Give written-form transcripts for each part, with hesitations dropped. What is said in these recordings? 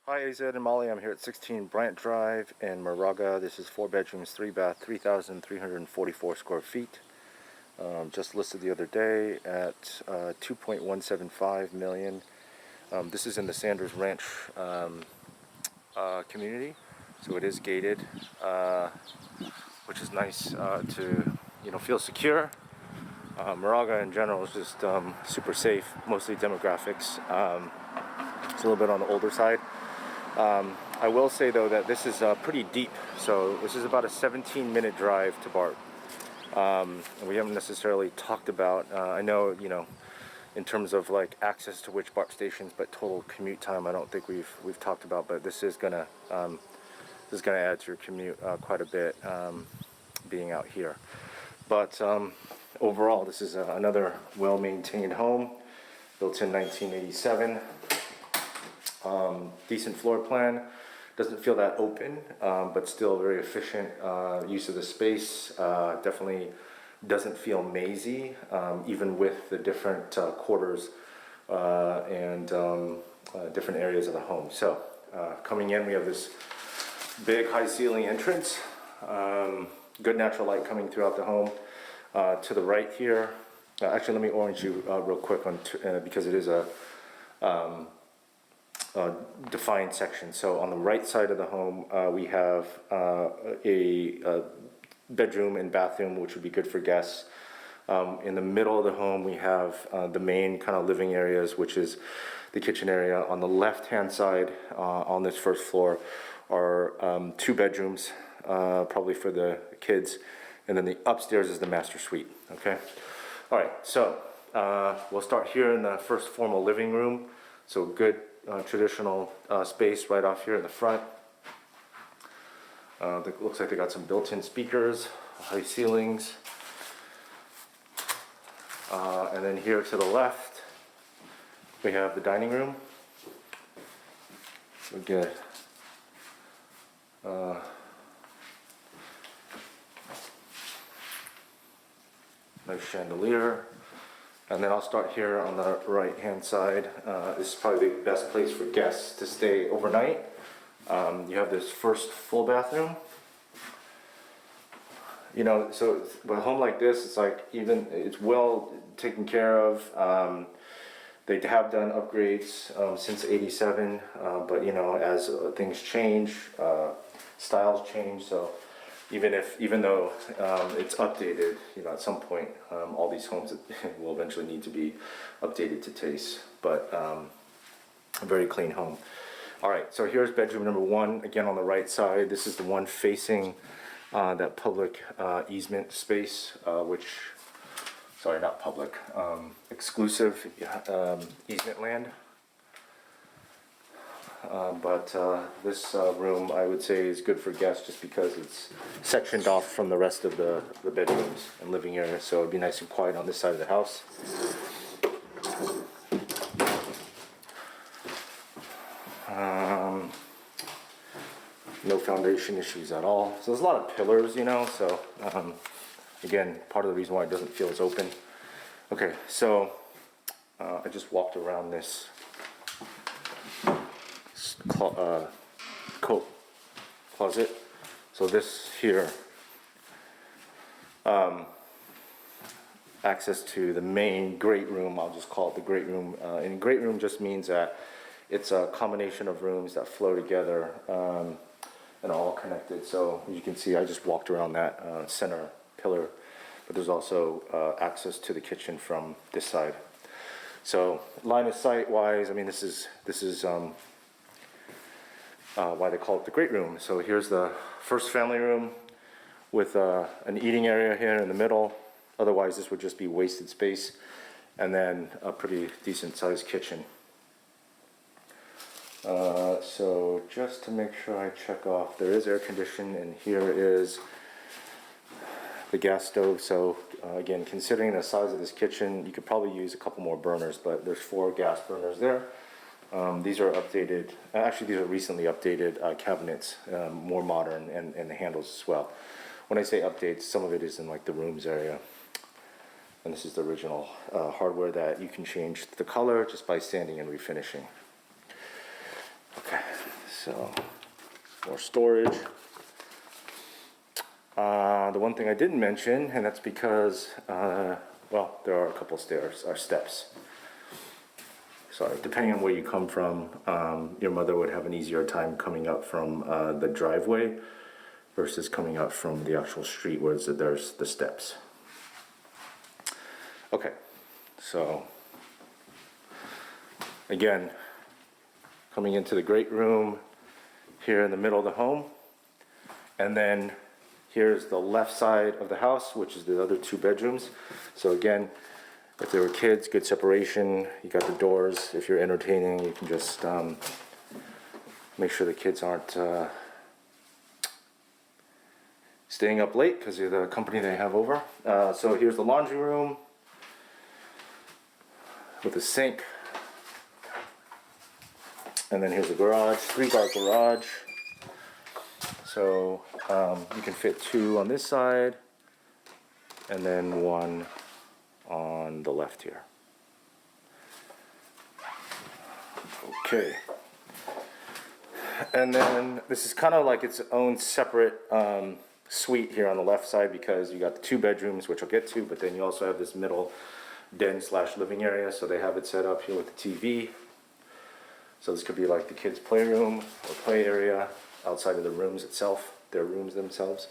Hi AZ and Molly, I'm here at 16 Brandt Drive in Moraga. This is 4 bedrooms, 3 bath, 3,344 square feet. Just listed the other day at 2.175 million. This is in the Sanders Ranch community, so it is gated, which is nice to feel secure. Moraga in general is just super safe, mostly demographics. It's a little bit on the older side. I will say though that this is pretty deep, so this is about a 17-minute drive to BART. And we haven't necessarily talked about, I know, in terms of like access to which BART stations, but total commute time I don't think we've talked about, but this is gonna add to your commute quite a bit, being out here. But overall, this is another well-maintained home, built in 1987. Decent floor plan. Doesn't feel that open, but still very efficient use of the space. Definitely doesn't feel mazy, even with the different quarters and different areas of the home. So coming in, we have this big high ceiling entrance. Good natural light coming throughout the home. To the right here, actually let me orient you real quick on because it is a defined section. So on the right side of the home, we have a bedroom and bathroom, which would be good for guests. In the middle of the home, we have the main kind of living areas, which is the kitchen area. On the left-hand side, on this first floor, are 2 bedrooms, probably for the kids, and then the upstairs is the master suite. Okay. All right. So we'll start here in the first formal living room. So good. Traditional space right off here in the front. It looks like they got some built-in speakers, high ceilings. And then here to the left, we have the dining room. We get nice chandelier. And then I'll start here on the right hand side. This is probably the best place for guests to stay overnight. You have this first full bathroom. So with a home like this, it's like it's well taken care of. They have done upgrades since '87, but as things change, styles change. So even though it's updated, at some point, all these homes will eventually need to be updated to taste. But a very clean home. All right, so here's bedroom number 1. Again, on the right side, this is the one facing that public easement space, sorry, not public, exclusive easement land. But this room, I would say, is good for guests just because it's sectioned off from the rest of the bedrooms and living area, so it'd be nice and quiet on this side of the house. No foundation issues at all. So there's a lot of pillars, so again, part of the reason why it doesn't feel as open. Okay, so I just walked around this coat closet. So this here, access to the main great room. I'll just call it the great room. And great room just means that it's a combination of rooms that flow together and are all connected. So as you can see, I just walked around that center pillar, but there's also access to the kitchen from this side. So line of sight wise, I mean, this is why they call it the great room. So here's the first family room with an eating area here in the middle. Otherwise this would just be wasted space, and then a pretty decent sized kitchen. So just to make sure I check off, there is air conditioning, and here is the gas stove. So again, considering the size of this kitchen, you could probably use a couple more burners, but there's 4 gas burners there. These are updated, actually these are recently updated cabinets, more modern, and the handles as well. When I say updates, some of it is in like the rooms area. And this is the original hardware that you can change the color just by sanding and refinishing. Okay. So, more storage. The one thing I didn't mention, and that's because, well, there are a couple stairs, or steps. Sorry, depending on where you come from, your mother would have an easier time coming up from the driveway versus coming up from the actual street where there's the steps. Okay, so again, coming into the great room here in the middle of the home, and then here's the left side of the house, which is the other 2 bedrooms. So again, if there were kids, good separation. You got the doors. If you're entertaining, you can just make sure the kids aren't staying up late because of the company they have over. So here's the laundry room with a sink. And then here's the garage, 3-car garage. So you can fit 2 on this side and then 1 on the left here. Okay. And then this is kind of like its own separate suite here on the left side because you got the 2 bedrooms, which I'll get to, but then you also have this middle den / living area. So they have it set up here with the TV. So this could be like the kids' playroom or play area outside of the rooms itself, their rooms themselves.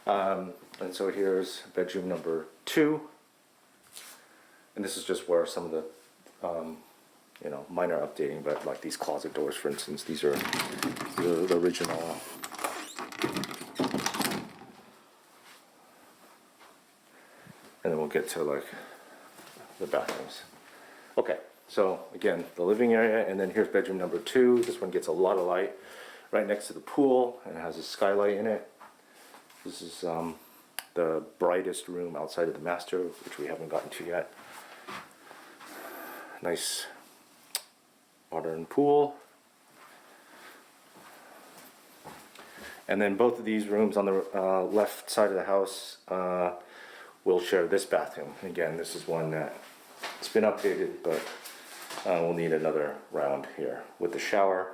And so here's bedroom number 2. And this is just where some of the, minor updating, but like these closet doors, for instance, these are the original. And then we'll get to like the bathrooms. Okay, so again, the living area, and then here's bedroom number 2. This one gets a lot of light right next to the pool, and it has a skylight in it. This is the brightest room outside of the master, which we haven't gotten to yet. Nice modern pool. And then both of these rooms on the left side of the house will share this bathroom. Again, this is one that it's been updated, but we'll need another round here with the shower,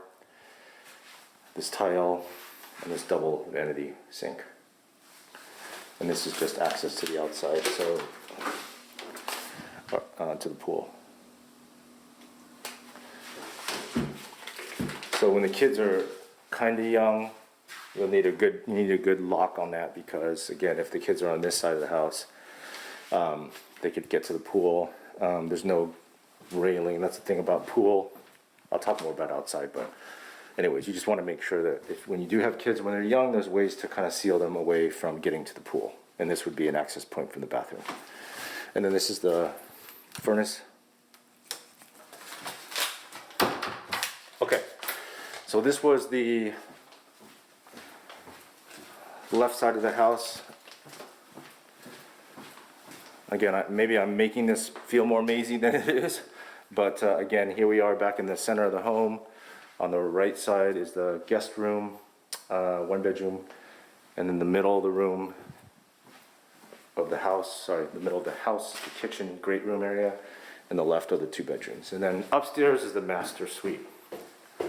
this tile, and this double vanity sink. And this is just access to the outside, so to the pool. So when the kids are kind of young, you need a good lock on that because again, if the kids are on this side of the house, they could get to the pool. There's no railing. That's the thing about pool. I'll talk more about outside, but anyways, you just want to make sure that when you do have kids when they're young, there's ways to kind of seal them away from getting to the pool. And this would be an access point from the bathroom. And then this is the furnace. Okay, so this was the left side of the house. Again, maybe I'm making this feel more mazy than it is, but again, here we are back in the center of the home. On the right side is the guest room, 1 bedroom, and in the middle of the room of the house, the kitchen, great room area, and the left are the 2 bedrooms. And then upstairs is the master suite. So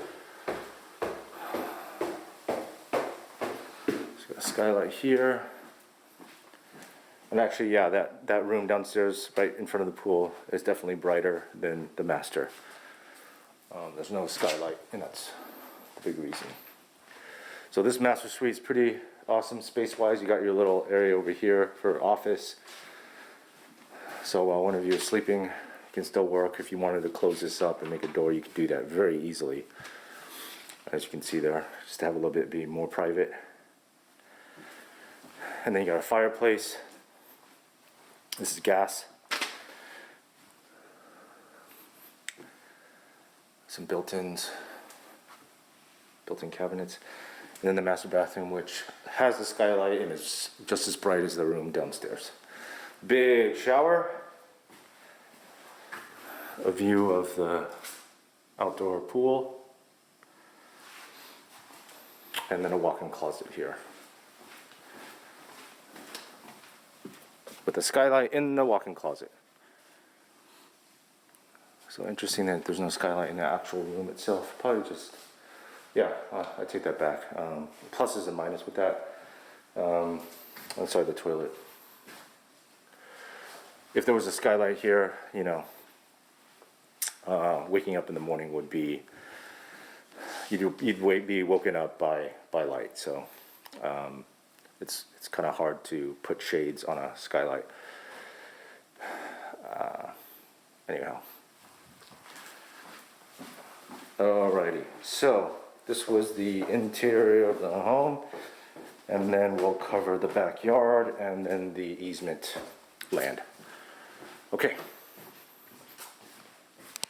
got a skylight here. And actually, yeah, that room downstairs right in front of the pool is definitely brighter than the master. There's no skylight, and that's the big reason. So this master suite is pretty awesome space-wise. You got your little area over here for office. So while one of you is sleeping, you can still work. If you wanted to close this up and make a door, you could do that very easily. As you can see there, just to have a little bit be more private. And then you got a fireplace. This is gas. Some built-in cabinets. And then the master bathroom, which has the skylight and is just as bright as the room downstairs. Big shower. A view of the outdoor pool. And then a walk-in closet here. With the skylight in the walk-in closet. So interesting that there's no skylight in the actual room itself. Probably just Yeah, I take that back. Pluses and minuses with that. Inside the toilet. If there was a skylight here, you know, waking up in the morning would be, you'd be woken up by light. So it's kind of hard to put shades on a skylight. Anyhow. Alrighty, so this was the interior of the home, and then we'll cover the backyard and then the easement land. Okay.